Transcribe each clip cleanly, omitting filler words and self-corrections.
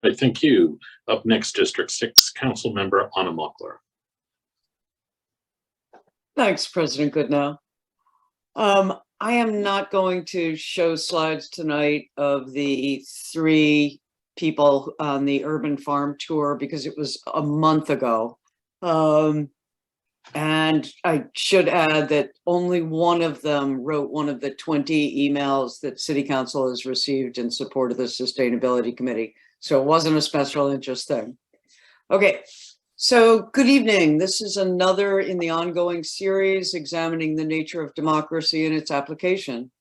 Right, thank you. Up next, District 6 Council Member Anna Mockler. Thanks, President Goodnow. I am not going to show slides tonight of the 3 people on the urban farm tour because it was a month ago. And I should add that only one of them wrote one of the 20 emails that City Council has received in support of the Sustainability Committee. So it wasn't a special interest thing. Okay, so good evening. This is another in the ongoing series examining the nature of democracy and its application.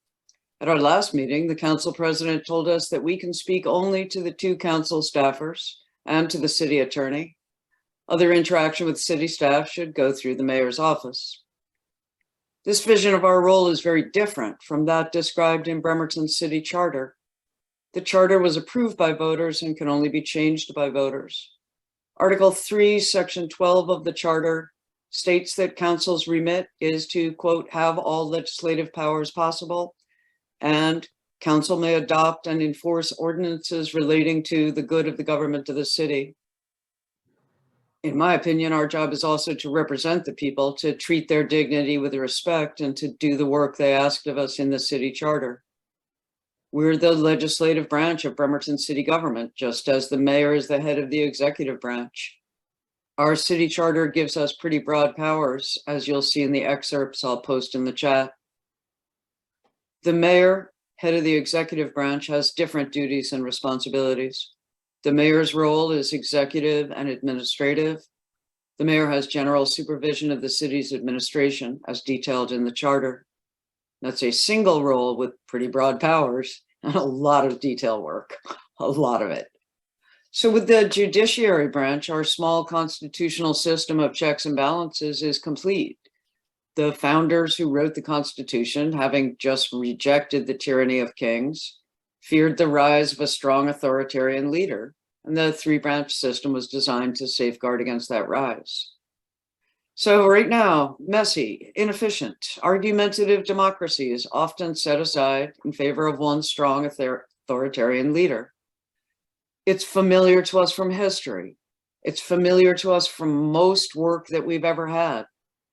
At our last meeting, the council president told us that we can speak only to the 2 council staffers and to the city attorney. Other interaction with city staff should go through the mayor's office. This vision of our role is very different from that described in Bremerton's city charter. The charter was approved by voters and can only be changed by voters. Article 3, Section 12 of the charter states that council's remit is to, quote, have all legislative powers possible, and council may adopt and enforce ordinances relating to the good of the government of the city. In my opinion, our job is also to represent the people, to treat their dignity with respect, and to do the work they asked of us in the city charter. We're the legislative branch of Bremerton city government, just as the mayor is the head of the executive branch. Our city charter gives us pretty broad powers, as you'll see in the excerpts I'll post in the chat. The mayor, head of the executive branch, has different duties and responsibilities. The mayor's role is executive and administrative. The mayor has general supervision of the city's administration, as detailed in the charter. That's a single role with pretty broad powers and a lot of detail work, a lot of it. So with the judiciary branch, our small constitutional system of checks and balances is complete. The founders who wrote the Constitution, having just rejected the tyranny of kings, feared the rise of a strong authoritarian leader, and the 3-branch system was designed to safeguard against that rise. So right now, messy, inefficient, argumentative democracy is often set aside in favor of one strong authoritarian leader. It's familiar to us from history. It's familiar to us from most work that we've ever had.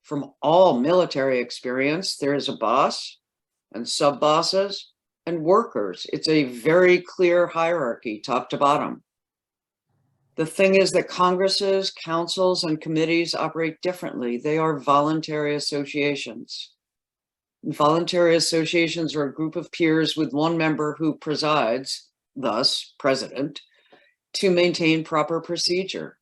From all military experience, there is a boss and sub-bosses and workers. It's a very clear hierarchy, top to bottom. The thing is that Congresses, councils, and committees operate differently. They are voluntary associations. Voluntary associations are a group of peers with one member who presides, thus president, to maintain proper procedure.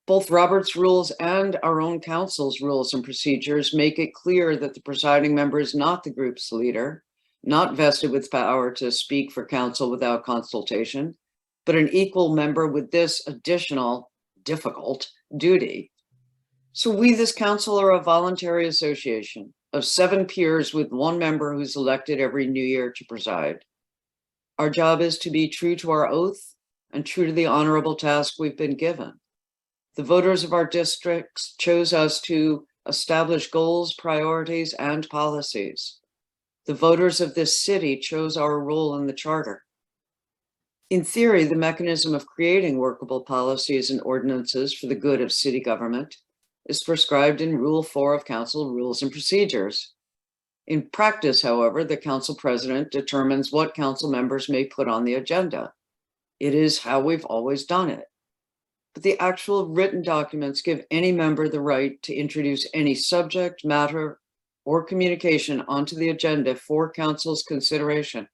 Both Robert's rules and our own council's rules and procedures make it clear that the presiding member is not the group's leader, not vested with power to speak for council without consultation, but an equal member with this additional difficult duty. So we, this council, are a voluntary association of 7 peers with one member who's elected every new year to preside. Our job is to be true to our oath and true to the honorable task we've been given. The voters of our districts chose us to establish goals, priorities, and policies. The voters of this city chose our role in the charter. In theory, the mechanism of creating workable policies and ordinances for the good of city government is prescribed in Rule 4 of Council Rules and Procedures. In practice, however, the council president determines what council members may put on the agenda. It is how we've always done it. But the actual written documents give any member the right to introduce any subject, matter, or communication onto the agenda for council's consideration.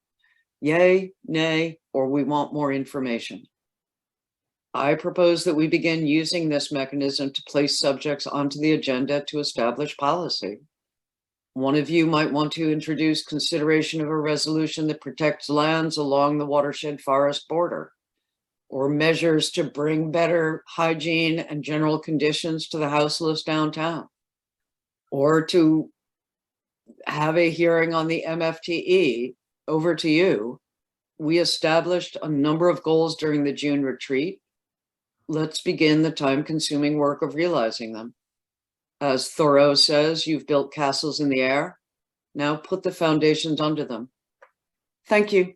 Yay, nay, or we want more information. I propose that we begin using this mechanism to place subjects onto the agenda to establish policy. One of you might want to introduce consideration of a resolution that protects lands along the watershed forest border, or measures to bring better hygiene and general conditions to the houseless downtown, or to have a hearing on the MFTE. Over to you. We established a number of goals during the June retreat. Let's begin the time-consuming work of realizing them. As Thoreau says, you've built castles in the air. Now put the foundations under them. Thank you.